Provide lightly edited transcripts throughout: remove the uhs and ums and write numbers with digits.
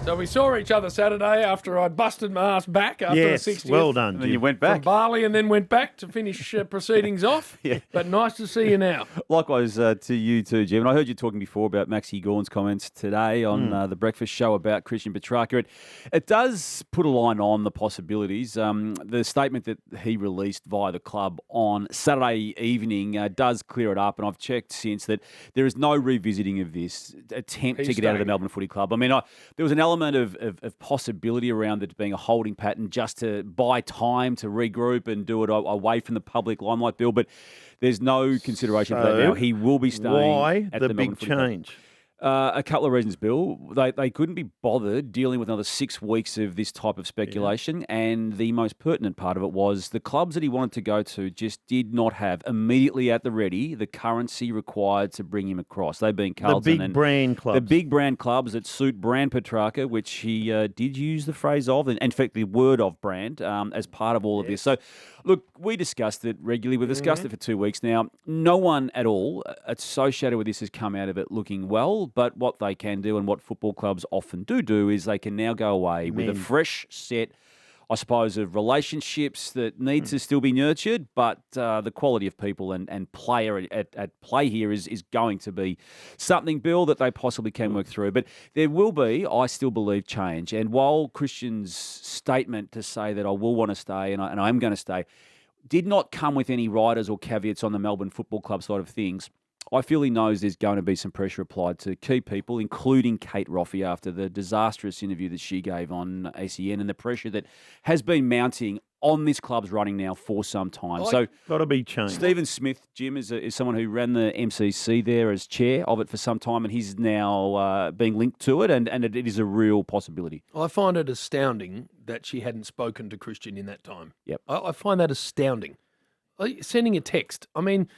So we saw each other Saturday after I busted my ass back after the 60th. Well done, And then Jim. you went From back. Bali and then went back to finish proceedings off. Yeah. But nice to see you now. Likewise to you too, Jim. And I heard you talking before about Maxie Gawn's comments today on the breakfast show about Christian Petracca. It does put a line on the possibilities. The statement that he released via the club on Saturday evening does clear it up, and I've checked since that there is no revisiting of this attempt to get out of the Melbourne Footy Club. I mean, there was an element of possibility around it being a holding pattern just to buy time to regroup and do it away from the public limelight, Bill, but there's no consideration for that now. He will be staying Why at the the big Melbourne Footy Club. change? A couple of reasons, Bill. They couldn't be bothered dealing with another 6 weeks of this type of speculation, and the most pertinent part of it was the clubs that he wanted to go to just did not have immediately at the ready the currency required to bring him across. They being Carlton The big brand clubs. the big brand clubs that suit brand Petracca, which he did use the phrase of, and in fact the word of brand as part of all of this. So, look, we discussed it regularly. We've discussed it for 2 weeks now. No one at all associated with this has come out of it looking well, but what they can do and what football clubs often do is they can now go away with a fresh set, I suppose, of relationships that need to still be nurtured, but the quality of people and player at play here is going to be something, Bill, that they possibly can work through. But there will be, I still believe, change. And while Christian's statement to say that I will want to stay and I am going to stay did not come with any riders or caveats on the Melbourne Football Club side of things, I feel he knows there's going to be some pressure applied to key people, including Kate Roffey, after the disastrous interview that she gave on ACN and the pressure that has been mounting on this club's running now for some time. So, got to be changed. Stephen Smith, Jim, is someone who ran the MCC there as chair of it for some time, and he's now being linked to it, and it is a real possibility. I find it astounding that she hadn't spoken to Christian in that time. Yep. I find that astounding. Sending a text. I mean,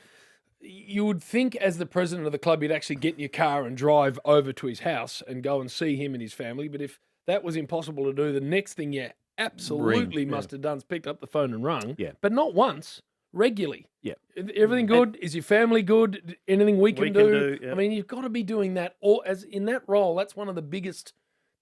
you would think as the president of the club, you'd actually get in your car and drive over to his house and go and see him and his family. But if that was impossible to do, the next thing you absolutely must have done is picked up the phone and rung. Yeah. But not once, regularly. Yeah. Everything good? Is your family good? Anything we can do? yeah. I mean, you've got to be doing that. Or as in that role, that's one of the biggest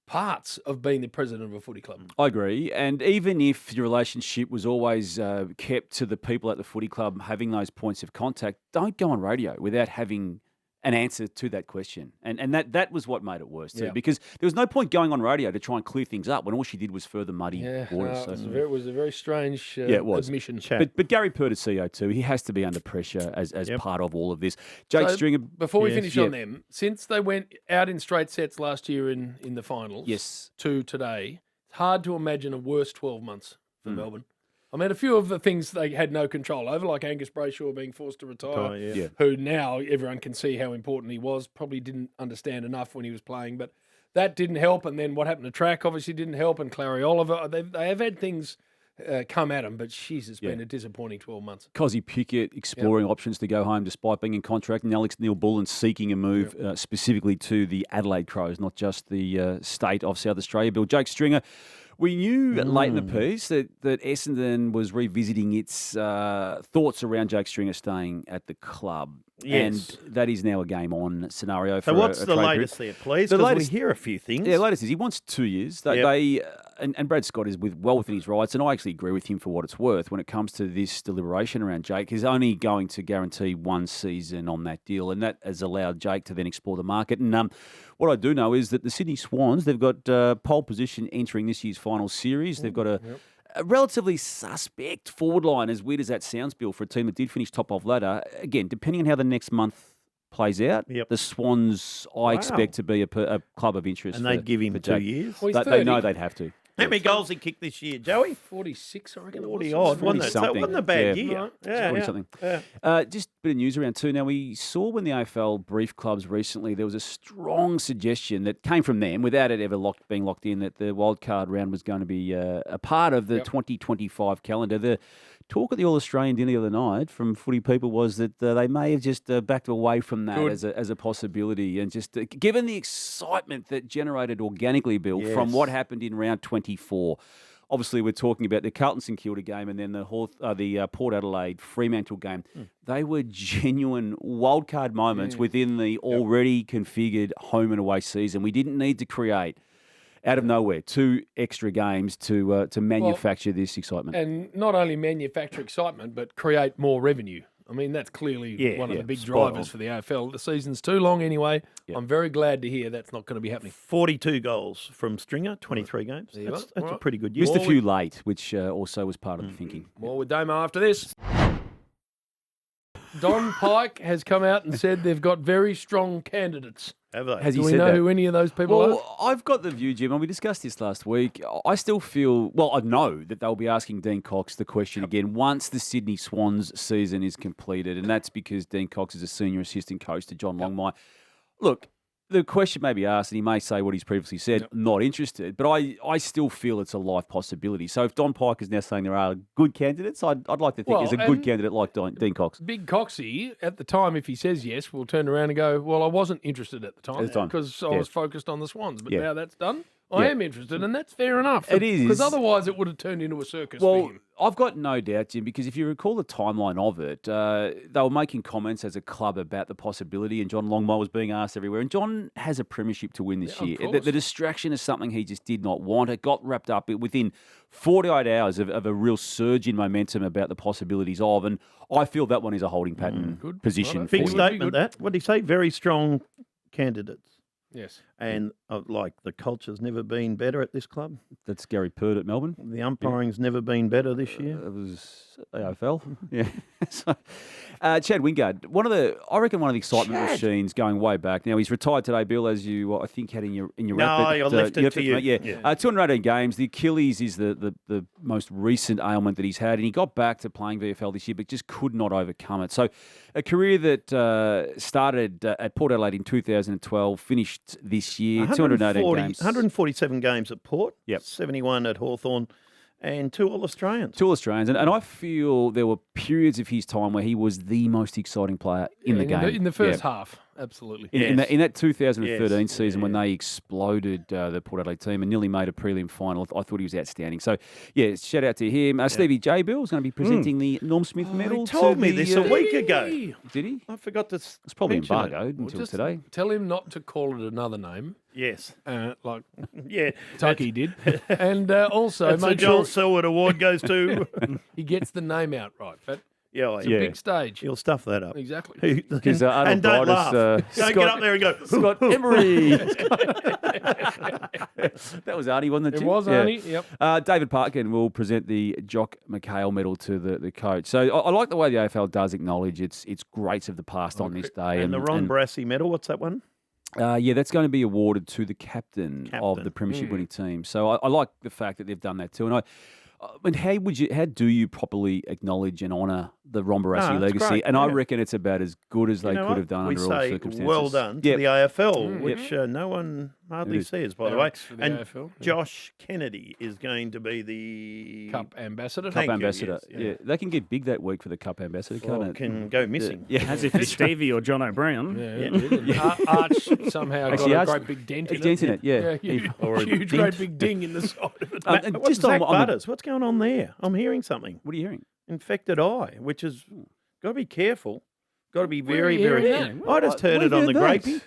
parts of being the president of a footy club. I agree. And even if your relationship was always kept to the people at the footy club having those points of contact, don't go on radio without having an answer to that question. And that was what made it worse too, because there was no point going on radio to try and clear things up when all she did was further muddy waters. It was a very strange it was. admission. But Gary Purdy, CEO too, he has to be under pressure as part of all of this. Jake Stringer. Before we finish on them, since they went out in straight sets last year in the finals to today, it's hard to imagine a worse 12 months for Melbourne. I mean, a few of the things they had no control over, like Angus Brayshaw being forced to retire, who now everyone can see how important he was, probably didn't understand enough when he was playing, but that didn't help. And then what happened to Track obviously didn't help, and Clary Oliver. They have had things come at them, but jeez, it's been a disappointing 12 months. Cozzy Pickett exploring options to go home despite being in contract, and Alex Neil-Bullen seeking a move specifically to the Adelaide Crows, not just the state of South Australia. Bill, Jake Stringer, we knew late in the piece that Essendon was revisiting its thoughts around Jake Stringer staying at the club. Yes. And that is now a game on scenario for So what's a the trade latest period. there, please? The Because we latest- hear a few things. Yeah, latest is he wants 2 years. And Brad Scott is well within his rights, and I actually agree with him for what it's worth when it comes to this deliberation around Jake. He's only going to guarantee 1 season on that deal, and that has allowed Jake to then explore the market. And what I do know is that the Sydney Swans, they've got pole position entering this year's final series. They've got a relatively suspect forward line, as weird as that sounds, Bill, for a team that did finish top of ladder. Again, depending on how the next month plays out, the Swans, I expect to be a club of interest. And they'd give him 2 years. Well, he's They know 30. they'd have to. How many goals he kicked this year, Joey? 46, I reckon. 40 odd, wasn't it? So it wasn't a bad year. Something. Just a bit of news around too. Now, we saw when the AFL briefed clubs recently, there was a strong suggestion that came from them, without it ever being locked in, that the Wildcard Round was going to be a part of the 2025 calendar. The talk at the All-Australian dinner the other night from footy people was that they may have just backed away from that as a possibility. And just given the excitement that generated organically, Bill, from what happened in round 24. Obviously, we're talking about the Carlton St Kilda game and then the Port Adelaide Fremantle game. They were genuine wildcard moments within the already configured home and away season. We didn't need to create out of nowhere, 2 extra games to manufacture this excitement. And not only manufacture excitement, but create more revenue. I mean, that's clearly one of the big drivers for the AFL. The season's too long anyway. Yeah. I'm very glad to hear that's not going to be happening. 42 goals from Stringer, 23 games. That's a pretty good year. Missed a few late, which also was part of the thinking. More with Damo after this. Don Pike has come out and said they've got very strong candidates. Have they? Has he Do we said know that? who any of those people are? Well, I've got the view, Jim, and we discussed this last week. I still feel, I know that they'll be asking Dean Cox the question again once the Sydney Swans season is completed, and that's because Dean Cox is a senior assistant coach to John Longmire. Look, the question may be asked, and he may say what he's previously said, not interested, but I still feel it's a live possibility. So if Don Pike is now saying there are good candidates, I'd like to think there's a good candidate like Dean Cox. Big Coxie, at the time, if he says yes, will turn around and go, well, I wasn't interested at the time because I was focused on the Swans, but now that's done. I am interested, and that's fair enough. It is. Because otherwise it would have turned into a circus for him. I've got no doubt, Jim, because if you recall the timeline of it, they were making comments as a club about the possibility, and John Longmire was being asked everywhere. And John has a premiership to win this year. The distraction is something he just did not want. It got wrapped up within 48 hours of a real surge in momentum about the possibilities of, and I feel that one is a holding pattern position. Big statement, that. What did he say? Very strong candidates. Yes. And the culture's never been better at this club. That's Gary Pert at Melbourne. The umpiring's never been better this year. It was AFL. Yeah. So, Chad Wingard, I reckon one of the excitement machines going way back. Now he's retired today, Bill, as you I think had in your wrap. No, I left it to you. Yeah. 218 games. The Achilles is the most recent ailment that he's had, and he got back to playing VFL this year, but just could not overcome it. So a career that started at Port Adelaide in 2012, finished this year, 218 games. 147 games at Port, 71 at Hawthorn, and 2 All-Australians. 2 Australians. And I feel there were periods of his time where he was the most exciting player in the game. In the first half, absolutely. In that 2013 season when they exploded the Port Adelaide team and nearly made a prelim final, I thought he was outstanding. So, shout out to him. Stevie J. Bill is going to be presenting the Norm Smith medal. He told me this a week ago. Did he? I forgot to It's probably embargoed until today. Tell him not to call it another name. Yes. Tucky did. And also make sure Joel Selwood Award goes to... he gets the name out right. But it's a big stage. He'll stuff that up. Exactly. Because and don't laugh. Don't get up there and go, Scott Emery. That was Arnie, wasn't it, Jim? It was Arnie, yep. David Parkin will present the Jock McHale medal to the coach. So I like the way the AFL does acknowledge its greats of the past on this day. And the Ron Barassi medal, what's that one? That's going to be awarded to the captain of the premiership winning team. So I like the fact that they've done that too. And how do you properly acknowledge and honour the Ron Barassi legacy? Great, and I reckon it's about as good as they could have done under all circumstances. Well done to the AFL, which no one hardly says, by the way. And AFL, Josh Kennedy is going to be the Cup ambassador. Cup ambassador. Yes, they can get big that week for the Cup ambassador, can't it? Can go missing. As if it's Stevie or John O'Brien. Arch somehow got a great big dent in it. Huge great big ding in the side of it. Just Zak Butters, what's going on there? I'm hearing something. What are you hearing? Infected eye, which is got to be careful. Got to be very, very. I just heard it on the grapey.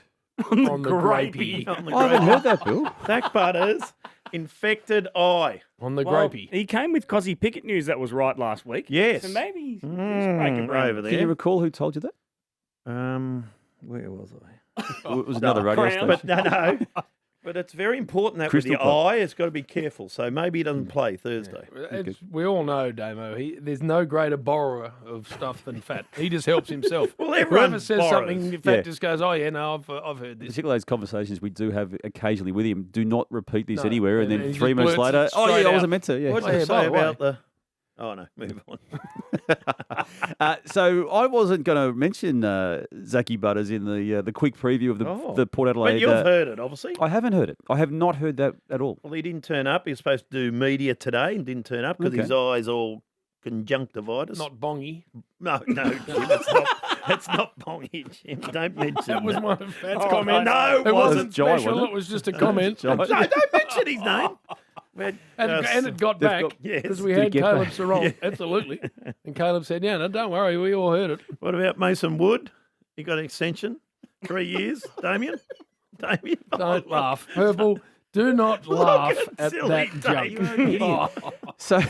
On the grapey. I haven't heard that, Bill. Zak Butters, infected eye. On the grapey. He came with Cozzy Pickett news that was right last week. Yes. So maybe he's breaking over there. Can you recall who told you that? Where was I? It was another radio station. But no. But it's very important that with the eye, it's got to be careful. So maybe he doesn't play Thursday. We all know, Damo, there's no greater borrower of stuff than Fat. He just helps himself. Well, everyone Whoever says something, Fat just goes, I've heard this. Particularly those conversations we do have occasionally with him, do not repeat this anywhere. And then 3 minutes later, I wasn't meant to. Yeah. What did you say about the... Oh, no, move on. So I wasn't going to mention Zaki Butters in the quick preview of the Port Adelaide. But you've heard it, obviously. I haven't heard it. I have not heard that at all. Well, he didn't turn up. He was supposed to do media today and didn't turn up because his eye's all conjunctivitis. Not bongy. No, Jim, it's not bongy, Jim. Don't mention that. Was one of Fat's comments. No, it wasn't special. It was just a comment. No, don't mention his name. And it got back because we had Caleb Sarong. Absolutely. And Caleb said, no, don't worry, we all heard it. What about Mason Wood? He got an extension, 3 years. Damien? Don't laugh. Purple, Do not laugh at silly that Dave. joke. So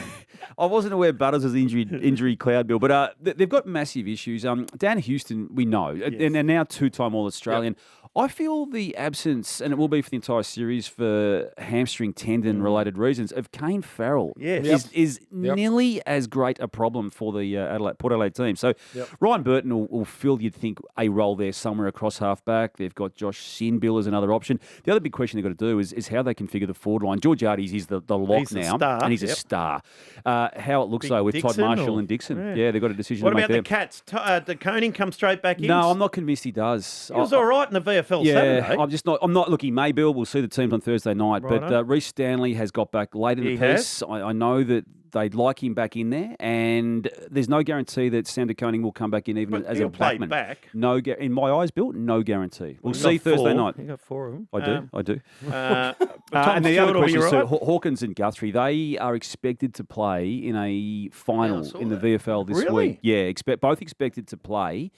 I wasn't aware Butters was injury cloud, Bill, but they've got massive issues. Dan Houston, we know, and they're now two-time All-Australian. Yep. I feel the absence, and it will be for the entire series for hamstring tendon-related reasons, of Kane Farrell is nearly as great a problem for the Port Adelaide team. So Ryan Burton will fill, you'd think, a role there somewhere across half-back. They've got Josh Sinbill as another option. The other big question they've got to do is how they configure the forward line. Georgiades is the lock now, and he's a star. How it looks, though, with Todd Marshall and Dixon. Yeah, they've got a decision to make there. What about the Cats? Did Koning come straight back in? No, I'm not convinced he does. He was all right in the VFL Saturday. I'm not looking. Maybe we'll see the teams on Thursday night. But Reece Stanley has got back late in the piece. I know that they'd like him back in there, and there's no guarantee that Sam Docherty will come back in even as a backman. Back. No, in my eyes, Bill, no guarantee. We'll see Thursday night. You got 4 of them. I do. And the other question is Hawkins and Guthrie. They are expected to play in a final in the VFL this week. Yeah, both expected to play.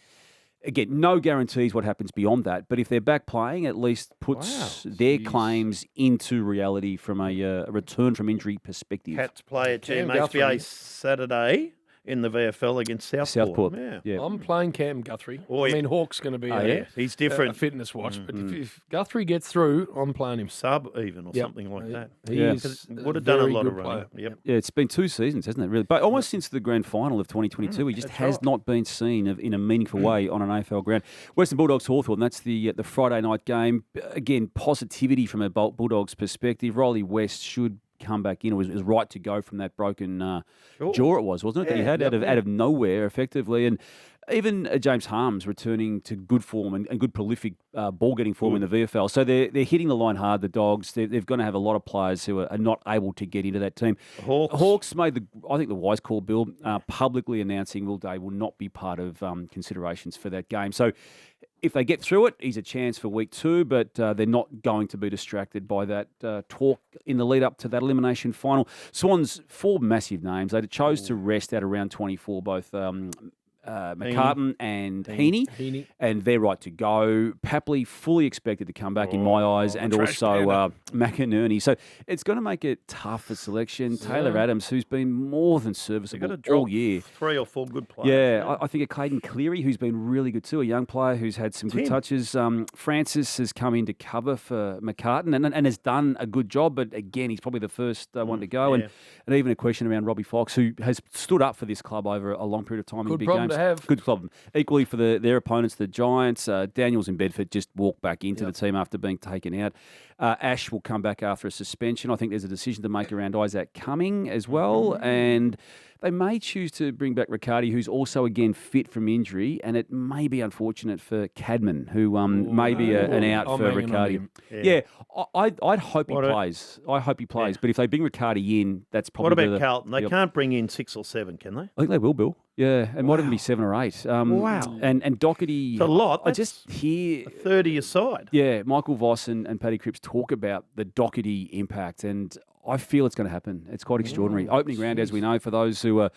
Again, no guarantees what happens beyond that, but if they're back playing, at least puts their claims into reality from a return from injury perspective. Cats play at GMHBA Saturday in the VFL against Southport. Yeah. I'm playing Cam Guthrie. I mean, Hawk's going to be he's different. A fitness watch, but if Guthrie gets through, I'm playing him. Sub even or something like that. He would have done a lot of running. Yeah, it's been 2 seasons, hasn't it, really? But almost since the grand final of 2022, he just has not been seen in a meaningful way on an AFL ground. Western Bulldogs Hawthorn, that's the Friday night game. Again, positivity from a Bulldogs perspective. Riley West should come back in. It was right to go from that broken jaw it was, wasn't it? That he had out of nowhere, effectively. And even James Harms returning to good form and good prolific ball-getting form in the VFL. So they're hitting the line hard, the Dogs. They're going to have a lot of players who are not able to get into that team. Hawks made, I think, the wise call, Bill, publicly announcing Will Day will not be part of considerations for that game. So if they get through it, he's a chance for week 2, but they're not going to be distracted by that talk in the lead up to that elimination final. Swans, 4 massive names. They chose to rest out around 24, both McCartan and Heaney, and they're right to go. Papley fully expected to come back in my eyes, and also McInerney. So it's going to make it tough for selection. Taylor Adams, who's been more than serviceable all year. 3 or 4 good players. Yeah, I think of Caden Cleary, who's been really good too, a young player who's had some good touches. Francis has come in to cover for McCartan and has done a good job, but again, he's probably the first one to go. And even a question around Robbie Fox, who has stood up for this club over a long period of time in big games. Good problem. Equally for their opponents, the Giants. Daniels in Bedford just walked back into the team after being taken out. Ash will come back after a suspension. I think there's a decision to make around Isaac Cumming as well. And they may choose to bring back Riccardi, who's also, again, fit from injury. And it may be unfortunate for Cadman, who may be an out for Riccardi. I'd hope he plays. I hope he plays. But if they bring Riccardi in, that's probably... What about Carlton? They can't bring in 6 or 7, can they? I think they will, Bill. Yeah, it might even be 7 or 8. Wow. And Docherty... It's a lot. I just hear... A third of your side. Yeah, Michael Voss and Paddy Cripps talk about the Docherty impact, and I feel it's going to happen. It's quite extraordinary. Opening round, as we know, for those who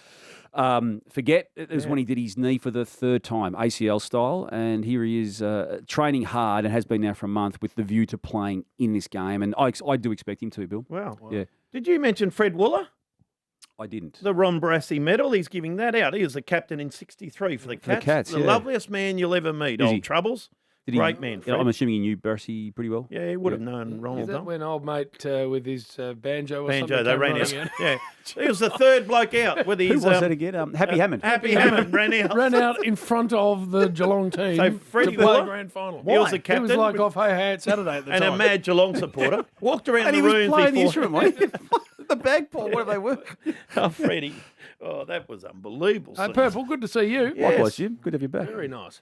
forget, it was when he did his knee for the 3rd time, ACL style, and here he is training hard and has been now for a month with the view to playing in this game, and I do expect him to, Bill. Wow. Yeah. Did you mention Fred Wooler? I didn't. The Ron Brassey medal, he's giving that out. He was the captain in 63 for the Cats. The loveliest man you'll ever meet. Old Troubles. Great man, Fred. I'm assuming he knew Brassey pretty well. Yeah, he would have known Ronald. Is that when old mate with his banjo or something? They ran out. Yeah. He was the 3rd bloke out with his... Who was that again? Happy Hammond. Happy Hammond ran out. Ran out in front of the Geelong team so Freddie to play the grand final. He was the captain. He was like off hey at Saturday at the time. And a mad Geelong supporter. Walked around and the room before. And he was playing the instrument, mate. The bagpipe, what do they work? Oh, Freddie. Oh, that was unbelievable. Purple, good to see you. Likewise, Jim. Good to have you back. Very nice.